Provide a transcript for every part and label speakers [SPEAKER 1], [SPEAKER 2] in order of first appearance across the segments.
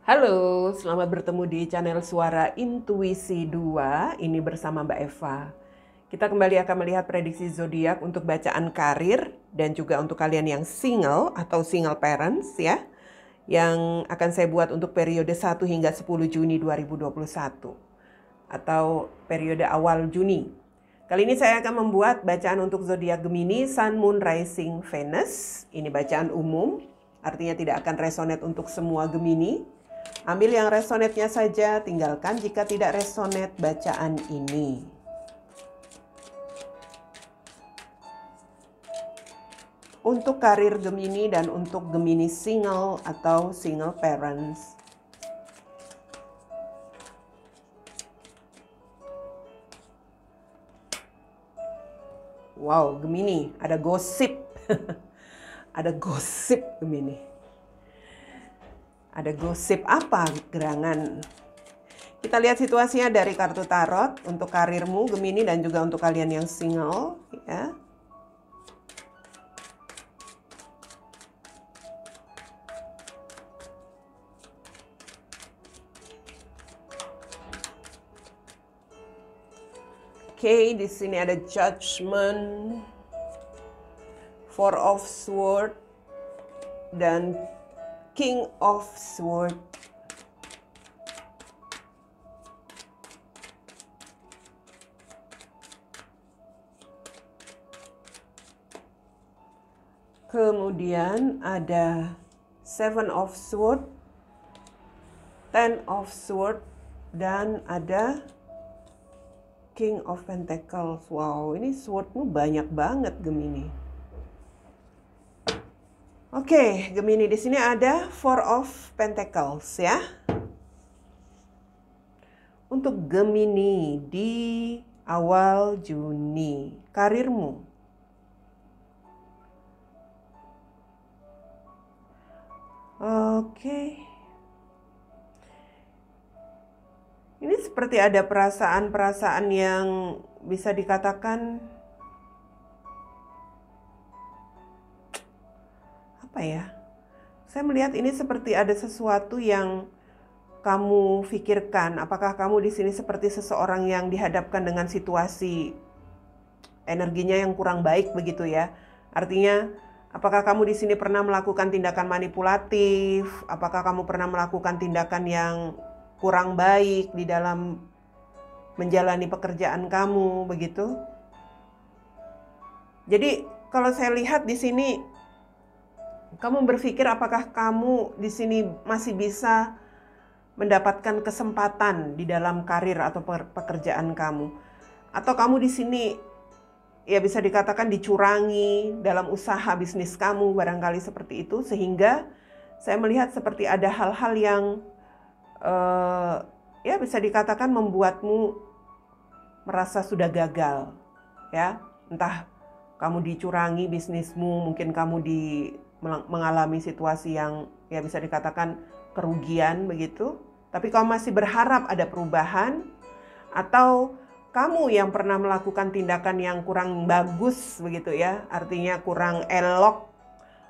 [SPEAKER 1] Halo, selamat bertemu di channel Suara Intuisi 2. Ini bersama Mbak Eva. Kita kembali akan melihat prediksi zodiak untuk bacaan karir dan juga untuk kalian yang single atau single parents ya. Yang akan saya buat untuk periode 1 hingga 10 Juni 2021 atau periode awal Juni. Kali ini saya akan membuat bacaan untuk zodiak Gemini, Sun, Moon, Rising, Venus. Ini bacaan umum, artinya tidak akan resonate untuk semua Gemini. Ambil yang resonate-nya saja, tinggalkan jika tidak resonate bacaan ini. Untuk karir Gemini dan untuk Gemini single atau single parents. Wow, Gemini, ada gosip. Ada gosip Gemini. Ada gosip apa gerangan? Kita lihat situasinya dari kartu tarot untuk karirmu Gemini dan juga untuk kalian yang single ya. Oke, di sini ada Judgment, Four of Swords dan King of Swords. Kemudian ada Seven of Swords, Ten of Swords, dan ada King of Pentacles. Wow, ini swordmu banyak banget Gemini. Oke, Gemini di sini ada Four of Pentacles ya. Untuk Gemini di awal Juni, karirmu. Oke. Ini seperti ada perasaan-perasaan yang bisa dikatakan apa ya? Saya melihat ini seperti ada sesuatu yang kamu pikirkan. Apakah kamu di sini seperti seseorang yang dihadapkan dengan situasi energinya yang kurang baik begitu ya? Artinya, apakah kamu di sini pernah melakukan tindakan manipulatif? Apakah kamu pernah melakukan tindakan yang kurang baik di dalam menjalani pekerjaan kamu begitu? Jadi, kalau saya lihat di sini kamu berpikir apakah kamu di sini masih bisa mendapatkan kesempatan di dalam karir atau pekerjaan kamu, atau kamu di sini ya bisa dikatakan dicurangi dalam usaha bisnis kamu, barangkali seperti itu, sehingga saya melihat seperti ada hal-hal yang ya bisa dikatakan membuatmu merasa sudah gagal ya, entah kamu dicurangi bisnismu, mungkin kamu mengalami situasi yang ya bisa dikatakan kerugian begitu, tapi kamu masih berharap ada perubahan, atau kamu yang pernah melakukan tindakan yang kurang bagus begitu ya, artinya kurang elok.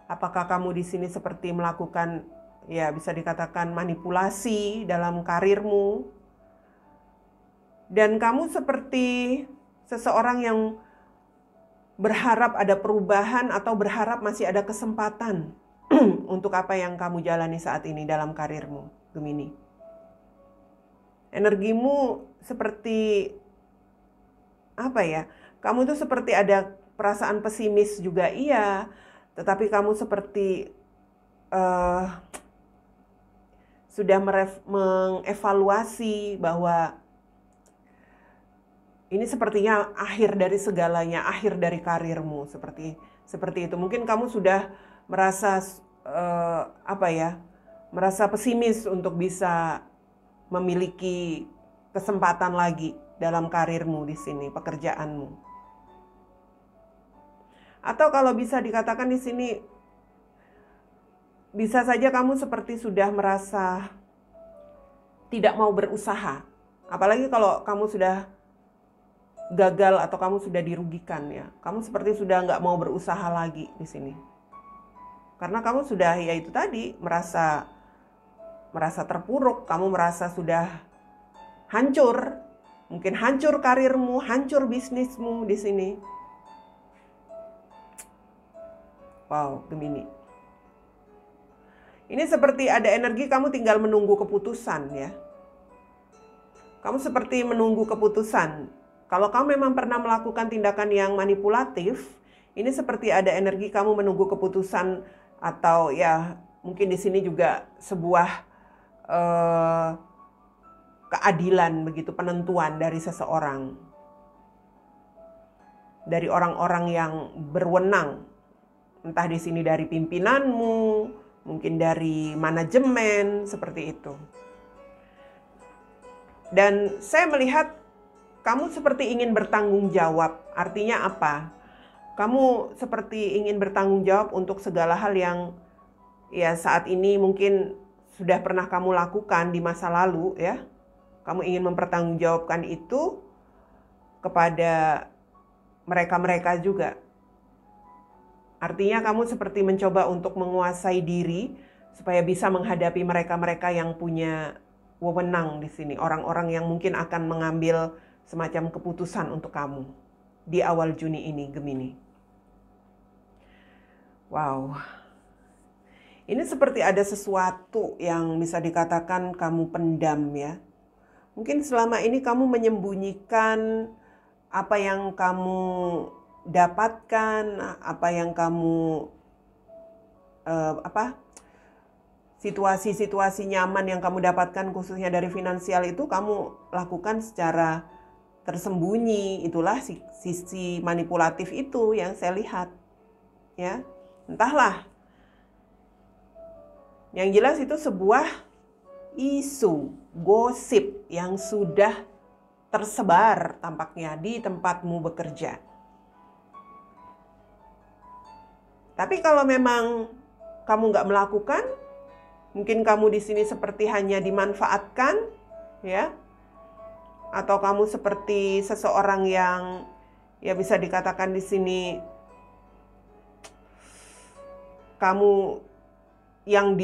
[SPEAKER 1] Apakah kamu di sini seperti melakukan ya bisa dikatakan manipulasi dalam karirmu, dan kamu seperti seseorang yang berharap ada perubahan atau berharap masih ada kesempatan untuk apa yang kamu jalani saat ini dalam karirmu, Gemini. Energimu seperti apa ya? Kamu tuh seperti ada perasaan pesimis juga iya, tetapi kamu seperti sudah mengevaluasi bahwa ini sepertinya akhir dari segalanya, akhir dari karirmu, seperti itu. Mungkin kamu sudah merasa merasa pesimis untuk bisa memiliki kesempatan lagi dalam karirmu di sini, pekerjaanmu. Atau kalau bisa dikatakan di sini, bisa saja kamu seperti sudah merasa tidak mau berusaha. Apalagi kalau kamu sudah gagal atau kamu sudah dirugikan ya. Kamu seperti sudah nggak mau berusaha lagi di sini. Karena kamu sudah ya itu tadi merasa merasa terpuruk, kamu merasa sudah hancur. Mungkin hancur karirmu, hancur bisnismu di sini. Wow, Gemini. Ini seperti ada energi kamu tinggal menunggu keputusan ya. Kamu seperti menunggu keputusan. Kalau kamu memang pernah melakukan tindakan yang manipulatif, ini seperti ada energi kamu menunggu keputusan, atau ya mungkin di sini juga sebuah keadilan begitu, penentuan dari seseorang, dari orang-orang yang berwenang, entah di sini dari pimpinanmu, mungkin dari manajemen, seperti itu. Dan saya melihat kamu seperti ingin bertanggung jawab. Artinya apa? Kamu seperti ingin bertanggung jawab untuk segala hal yang ya saat ini mungkin sudah pernah kamu lakukan di masa lalu ya. Kamu ingin mempertanggungjawabkan itu kepada mereka-mereka juga. Artinya kamu seperti mencoba untuk menguasai diri supaya bisa menghadapi mereka-mereka yang punya wewenang di sini. Orang-orang yang mungkin akan mengambil semacam keputusan untuk kamu di awal Juni ini, Gemini. Wow. Ini seperti ada sesuatu yang bisa dikatakan kamu pendam ya. Mungkin selama ini kamu menyembunyikan apa yang kamu dapatkan, apa yang kamu situasi-situasi nyaman yang kamu dapatkan khususnya dari finansial itu kamu lakukan secara tersembunyi. Itulah sisi manipulatif itu yang saya lihat ya. Entahlah, yang jelas itu sebuah isu gosip yang sudah tersebar tampaknya di tempatmu bekerja. Tapi kalau memang kamu nggak melakukan, mungkin kamu di sini seperti hanya dimanfaatkan, ya, atau kamu seperti seseorang yang, ya bisa dikatakan di sini, kamu yang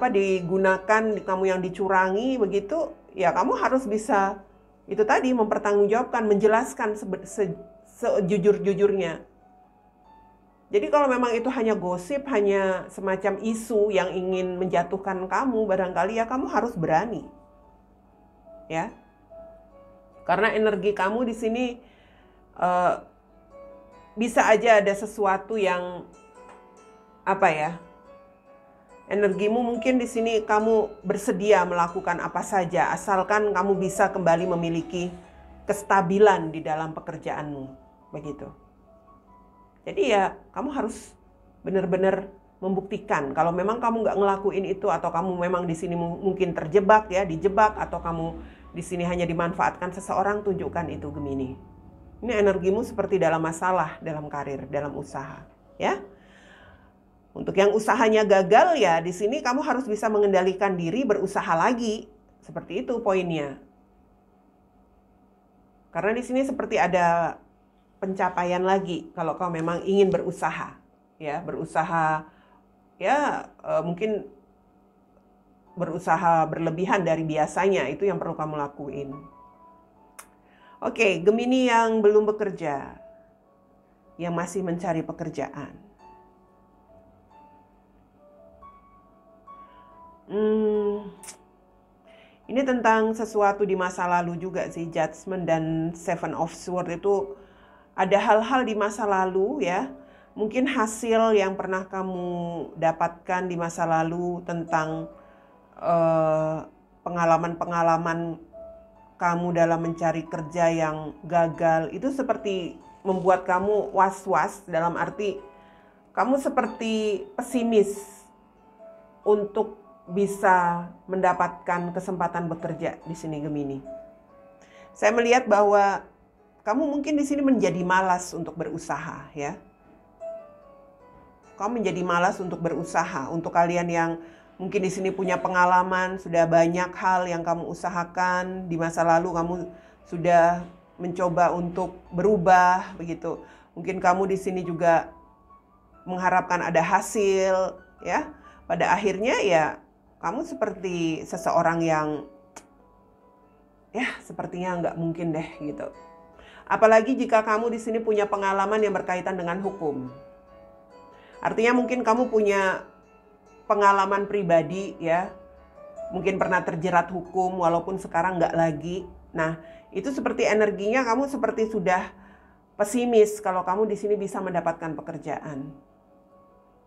[SPEAKER 1] digunakan, kamu yang dicurangi begitu, ya kamu harus bisa itu tadi mempertanggungjawabkan, menjelaskan sejujur-jujurnya. Jadi kalau memang itu hanya gosip, hanya semacam isu yang ingin menjatuhkan kamu, barangkali ya kamu harus berani. Ya. Karena energi kamu di sini bisa aja ada sesuatu yang energimu mungkin di sini kamu bersedia melakukan apa saja asalkan kamu bisa kembali memiliki kestabilan di dalam pekerjaanmu, begitu. Jadi ya kamu harus benar-benar membuktikan kalau memang kamu nggak ngelakuin itu, atau kamu memang di sini mungkin terjebak ya, dijebak, atau kamu di sini hanya dimanfaatkan seseorang, tunjukkan itu Gemini. Ini energimu seperti dalam masalah, dalam karir, dalam usaha, ya. Untuk yang usahanya gagal ya di sini kamu harus bisa mengendalikan diri, berusaha lagi. Seperti itu poinnya. Karena di sini seperti ada pencapaian lagi kalau kau memang ingin berusaha, ya, berusaha ya mungkin berusaha berlebihan dari biasanya, itu yang perlu kamu lakuin. Oke, Gemini yang belum bekerja, yang masih mencari pekerjaan. Ini tentang sesuatu di masa lalu juga sih, Judgment dan Seven of Swords itu ada hal-hal di masa lalu ya. Mungkin hasil yang pernah kamu dapatkan di masa lalu tentang pengalaman-pengalaman kamu dalam mencari kerja yang gagal, itu seperti membuat kamu was-was, dalam arti kamu seperti pesimis untuk bisa mendapatkan kesempatan bekerja di sini Gemini. Saya melihat bahwa kamu mungkin di sini menjadi malas untuk berusaha ya. Kamu menjadi malas untuk berusaha. Untuk kalian yang mungkin di sini punya pengalaman, sudah banyak hal yang kamu usahakan di masa lalu, kamu sudah mencoba untuk berubah begitu. Mungkin kamu di sini juga mengharapkan ada hasil ya. Pada akhirnya ya kamu seperti seseorang yang ya sepertinya nggak mungkin deh gitu. Apalagi jika kamu di sini punya pengalaman yang berkaitan dengan hukum. Artinya mungkin kamu punya pengalaman pribadi ya, mungkin pernah terjerat hukum walaupun sekarang nggak lagi. Nah, itu seperti energinya kamu seperti sudah pesimis kalau kamu di sini bisa mendapatkan pekerjaan.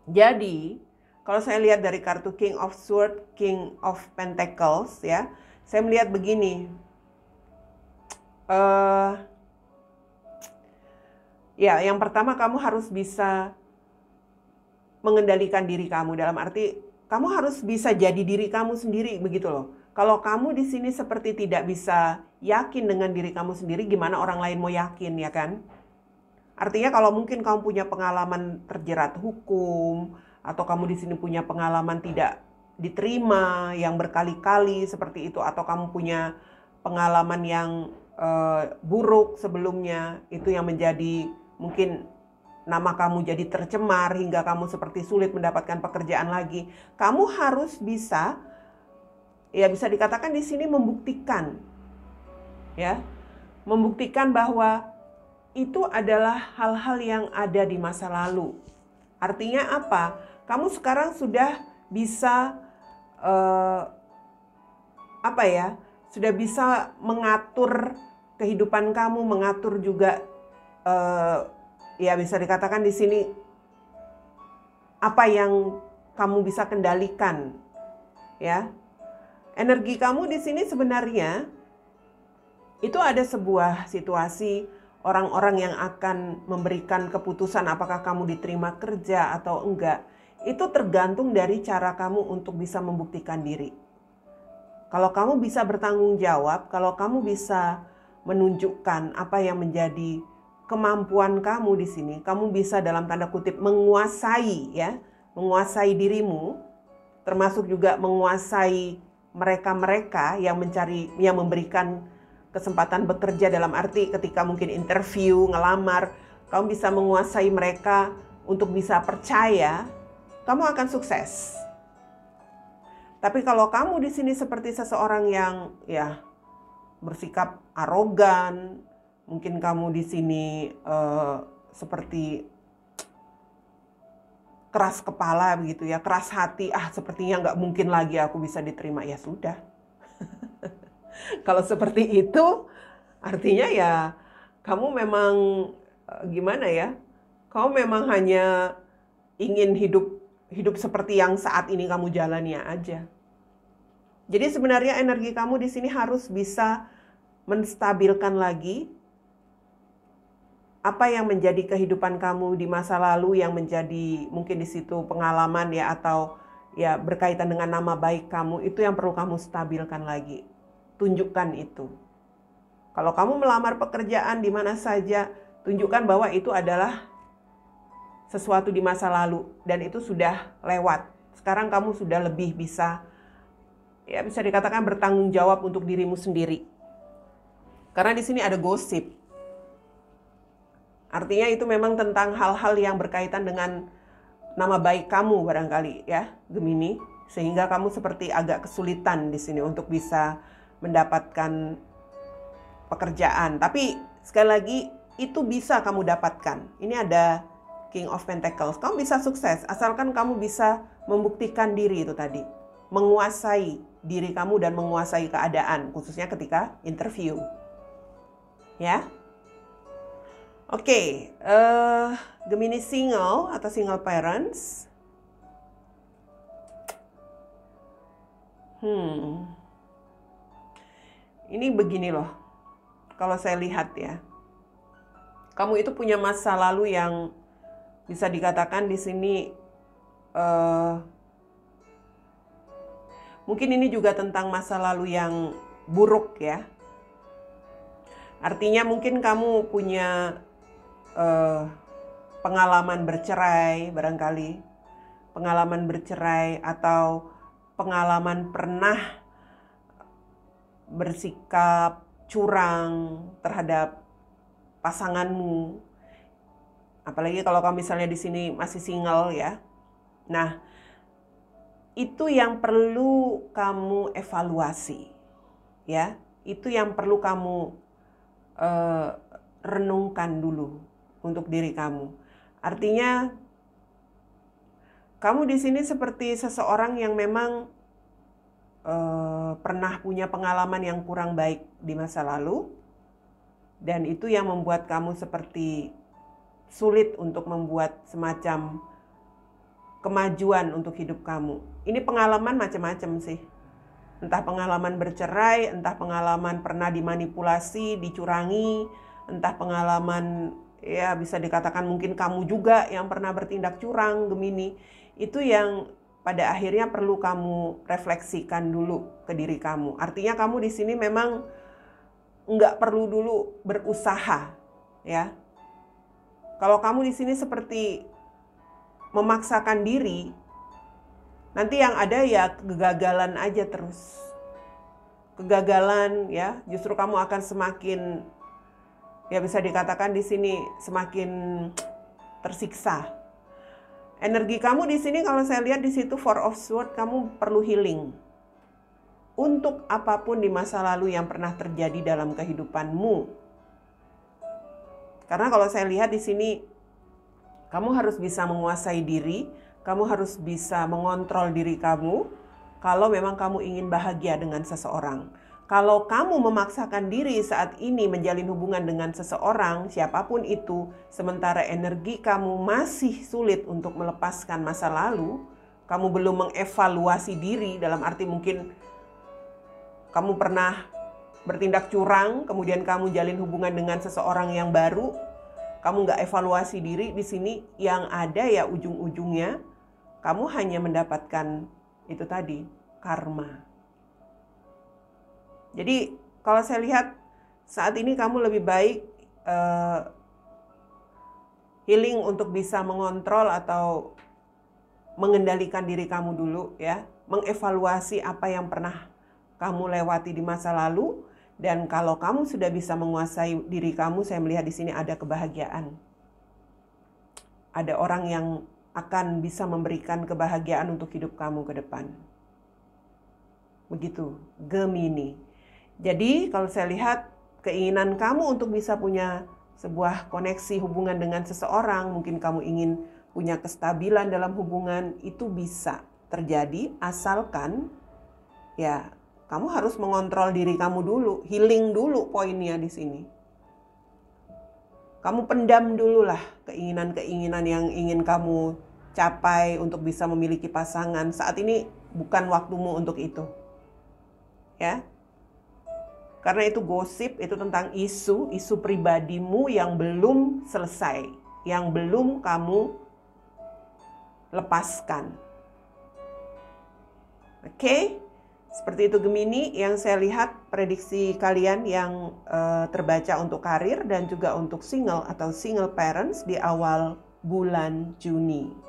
[SPEAKER 1] Jadi, kalau saya lihat dari kartu King of Swords, King of Pentacles ya, saya melihat begini. Ya, yang pertama kamu harus bisa mengendalikan diri kamu, dalam arti kamu harus bisa jadi diri kamu sendiri begitu loh. Kalau kamu di sini seperti tidak bisa yakin dengan diri kamu sendiri, gimana orang lain mau yakin ya kan? Artinya kalau mungkin kamu punya pengalaman terjerat hukum atau kamu di sini punya pengalaman tidak diterima yang berkali-kali seperti itu, atau kamu punya pengalaman yang buruk sebelumnya, itu yang menjadi mungkin nama kamu jadi tercemar hingga kamu seperti sulit mendapatkan pekerjaan lagi. Kamu harus bisa, ya bisa dikatakan di sini membuktikan, ya, membuktikan bahwa itu adalah hal-hal yang ada di masa lalu. Artinya apa? Kamu sekarang sudah bisa sudah bisa mengatur kehidupan kamu, mengatur juga ya bisa dikatakan di sini apa yang kamu bisa kendalikan, ya. Energi kamu di sini sebenarnya itu ada sebuah situasi orang-orang yang akan memberikan keputusan apakah kamu diterima kerja atau enggak. Itu tergantung dari cara kamu untuk bisa membuktikan diri. Kalau kamu bisa bertanggung jawab, kalau kamu bisa menunjukkan apa yang menjadi kemampuan kamu di sini, kamu bisa dalam tanda kutip menguasai, ya, menguasai dirimu, termasuk juga menguasai mereka-mereka yang memberikan kesempatan bekerja, dalam arti ketika mungkin interview, ngelamar, kamu bisa menguasai mereka untuk bisa percaya, kamu akan sukses. Tapi kalau kamu di sini seperti seseorang yang ya bersikap arogan, mungkin kamu di sini seperti keras kepala begitu ya, keras hati, sepertinya nggak mungkin lagi aku bisa diterima, ya sudah. Kalau seperti itu, artinya ya kamu memang gimana ya? Kamu memang hanya ingin hidup seperti yang saat ini kamu jalani aja. Jadi sebenarnya energi kamu di sini harus bisa menstabilkan lagi apa yang menjadi kehidupan kamu di masa lalu, yang menjadi mungkin di situ pengalaman ya, atau ya berkaitan dengan nama baik kamu, itu yang perlu kamu stabilkan lagi. Tunjukkan itu. Kalau kamu melamar pekerjaan di mana saja, tunjukkan bahwa itu adalah sesuatu di masa lalu dan itu sudah lewat. Sekarang kamu sudah lebih bisa, ya bisa dikatakan bertanggung jawab untuk dirimu sendiri. Karena di sini ada gosip. Artinya itu memang tentang hal-hal yang berkaitan dengan nama baik kamu barangkali ya, Gemini, sehingga kamu seperti agak kesulitan di sini untuk bisa mendapatkan pekerjaan. Tapi sekali lagi itu bisa kamu dapatkan. Ini ada King of Pentacles. Kamu bisa sukses asalkan kamu bisa membuktikan diri itu tadi, menguasai diri kamu dan menguasai keadaan, khususnya ketika interview. Ya. Oke, Gemini single atau single parents. Ini begini loh, kalau saya lihat ya, kamu itu punya masa lalu yang bisa dikatakan di sini mungkin ini juga tentang masa lalu yang buruk ya. Artinya mungkin kamu punya pengalaman bercerai barangkali, pengalaman bercerai atau pengalaman pernah bersikap curang terhadap pasanganmu. Apalagi kalau kamu misalnya di sini masih single ya. Nah, itu yang perlu kamu evaluasi, ya. Itu yang perlu kamu renungkan dulu untuk diri kamu. Artinya kamu di sini seperti seseorang yang memang pernah punya pengalaman yang kurang baik di masa lalu, dan itu yang membuat kamu seperti sulit untuk membuat semacam kemajuan untuk hidup kamu. Ini pengalaman macam-macam sih. Entah pengalaman bercerai, entah pengalaman pernah dimanipulasi, dicurangi, entah pengalaman ya bisa dikatakan mungkin kamu juga yang pernah bertindak curang, Gemini. Itu yang pada akhirnya perlu kamu refleksikan dulu ke diri kamu. Artinya kamu di sini memang nggak perlu dulu berusaha, ya. Kalau kamu di sini seperti memaksakan diri, nanti yang ada ya kegagalan aja terus. Kegagalan ya, justru kamu akan semakin ya bisa dikatakan di sini semakin tersiksa. Energi kamu di sini kalau saya lihat di situ Four of Swords, kamu perlu healing. Untuk apapun di masa lalu yang pernah terjadi dalam kehidupanmu. Karena kalau saya lihat di sini kamu harus bisa menguasai diri, kamu harus bisa mengontrol diri kamu kalau memang kamu ingin bahagia dengan seseorang. Kalau kamu memaksakan diri saat ini menjalin hubungan dengan seseorang, siapapun itu, sementara energi kamu masih sulit untuk melepaskan masa lalu, kamu belum mengevaluasi diri, dalam arti mungkin kamu pernah bertindak curang, kemudian kamu jalin hubungan dengan seseorang yang baru, kamu nggak evaluasi diri di sini, yang ada ya ujung-ujungnya kamu hanya mendapatkan itu tadi, karma. Jadi kalau saya lihat saat ini kamu lebih baik healing untuk bisa mengontrol atau mengendalikan diri kamu dulu ya, mengevaluasi apa yang pernah kamu lewati di masa lalu. Dan kalau kamu sudah bisa menguasai diri kamu, saya melihat di sini ada kebahagiaan. Ada orang yang akan bisa memberikan kebahagiaan untuk hidup kamu ke depan. Begitu, Gemini. Jadi kalau saya lihat keinginan kamu untuk bisa punya sebuah koneksi hubungan dengan seseorang, mungkin kamu ingin punya kestabilan dalam hubungan, itu bisa terjadi asalkan ya kamu harus mengontrol diri kamu dulu, healing dulu poinnya di sini. Kamu pendam dulu lah keinginan-keinginan yang ingin kamu capai untuk bisa memiliki pasangan. Saat ini bukan waktumu untuk itu. Ya. Karena itu gosip, itu tentang isu pribadimu yang belum selesai, yang belum kamu lepaskan. Oke? Seperti itu Gemini, yang saya lihat prediksi kalian yang terbaca untuk karir dan juga untuk single atau single parents di awal bulan Juni.